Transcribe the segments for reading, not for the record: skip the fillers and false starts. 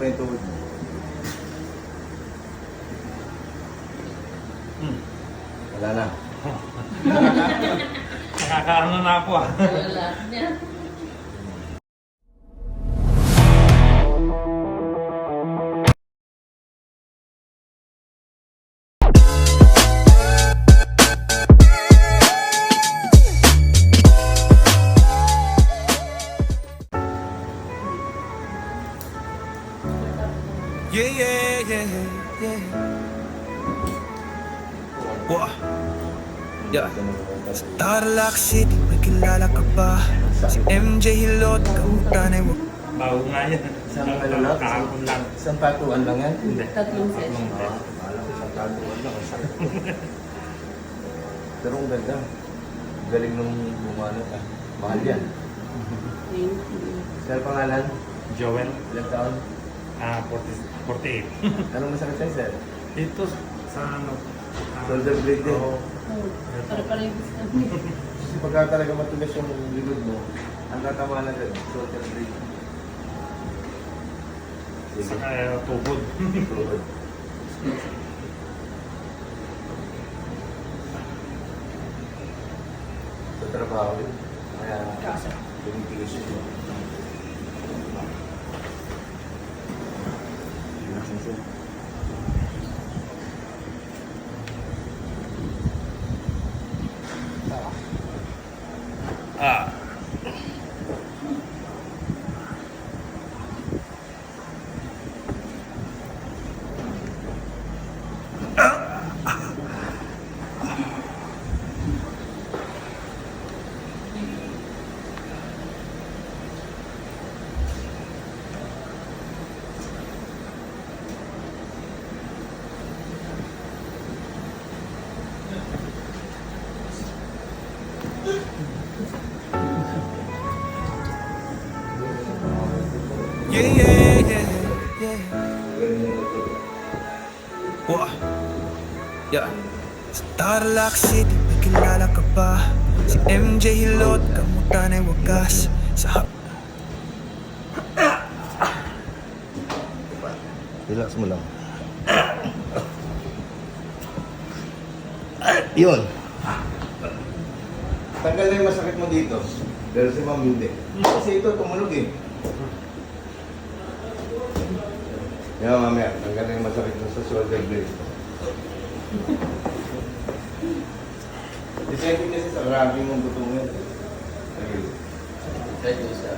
May tuhod mo. Wala na. Nakakaano na ako ah. Wala niya. Yeah, yeah, yeah, yeah. Wah. Yeah. Sa Tarlac City, may kilala ka ba? Si MJ Hilot, kamutan ay wag. Bago nga yan. Isang ano lang? Kahapon lang. Isang tatuan lang yan? Hindi. Tatlong session. Alam ko isang tatuan lang. Pero ang ganda. Galing nung bumano ka. Mahal yan. Thank you. Sir, pangalan? Joel, Ilang taon? 48. Anong masakit sa'yo, sir? Dito sa ano? Shoulder blade din. Oo. Oh, para yung gusto mo. Kasi pagka talaga matulis yung likod mo, ang tatamaan na dyan, shoulder blade. Sa Sige. tuhod. Tuhod. Sa trabaho yun. Kaya tumitigas yun. Relaxing siya. Ah. Yeah, yeah, yeah, yeah. Wah. Yeah. Sa Tarlac City, may kilala ka ba? Si MJ Hilot, kamutan ay wagas. Sa Relax mo lang. Yun. Tanggal na yung masakit mo dito. Pero si ma'am hindi. Kasi ito tumunog eh. Yan mamaya, tanggal na yung masakit mo sa shoulder blade. Depende kasi sa grabbing mong butungin. Kahit isa.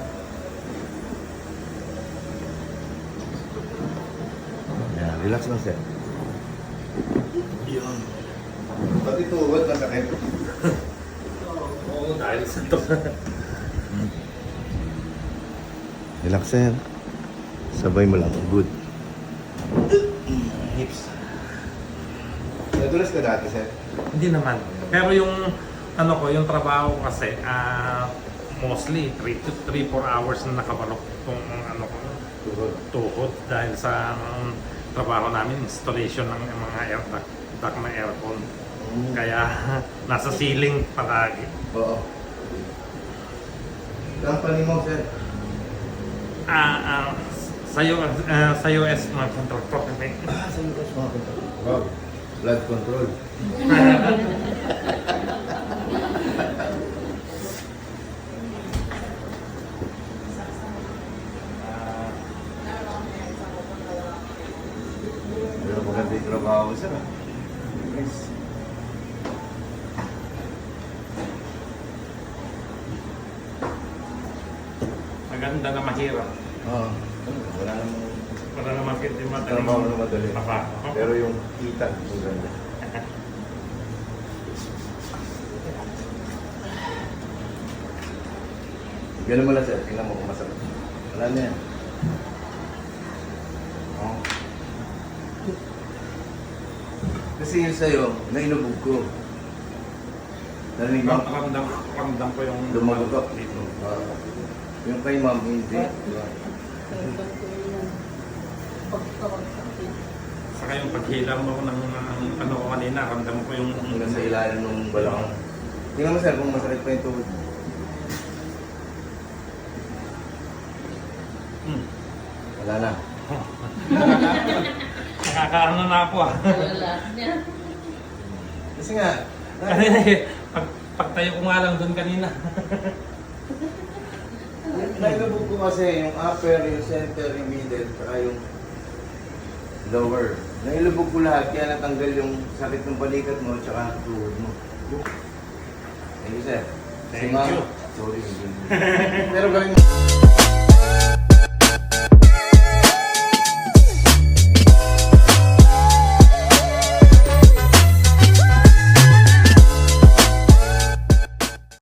Yan, relax lang sir. Yun. Pati tuhod masakit. Oo, dahil sa to. Relax sir. Sabay mo lang. Good. Hips. Nadulas ka dati sir? Hindi naman. Pero yung ano ko, yung trabaho ko kasi mostly 3-4 hours na nakabalok itong ano ko, Tuhod. tuhod dahil sa trabaho namin installation ng mga duct na aircon. Kaya nasa ceiling palagi. Oo. Company mo sir? Sa US mga contractor kami. Sa US mga control. Wow. Blood control. Pero maganda yung trabaho mo sir ah. Nice. Maganda na mahirap. Oo. Wala namang Para naman hindi trabaho na madali. Papa. Pero yung kita, maganda. Ganun mo lang sir, tingnan mo kung masakit. Wala na yan. Oo. Kasi yun sa'yo, nainubog ko. Narinig mo? Ramdam ko yung Lumabog ka. dito. Yung kay ma'am, hindi. Talagang ko yan. Pagkawag sa akin. Saka yung paghilam mo ng ano ko kanina, ramdam ko yung Hanggang sa ilalim ng balakang. Tingnan mo sir kung masakit pa yung tuhod mo. Wala na. Nakakaano na po ah. Wala niya. Kasi nga, Kanina pagtayo ko nga lang doon kanina. nailubog ko kasi yung upper, yung center, yung middle, saka yung lower. Nailubog ko lahat, kaya natanggal yung sakit ng balikat mo, tsaka tuhod mo. Thank you, sir. Thank Si ma'am- you. Sorry. Pero galing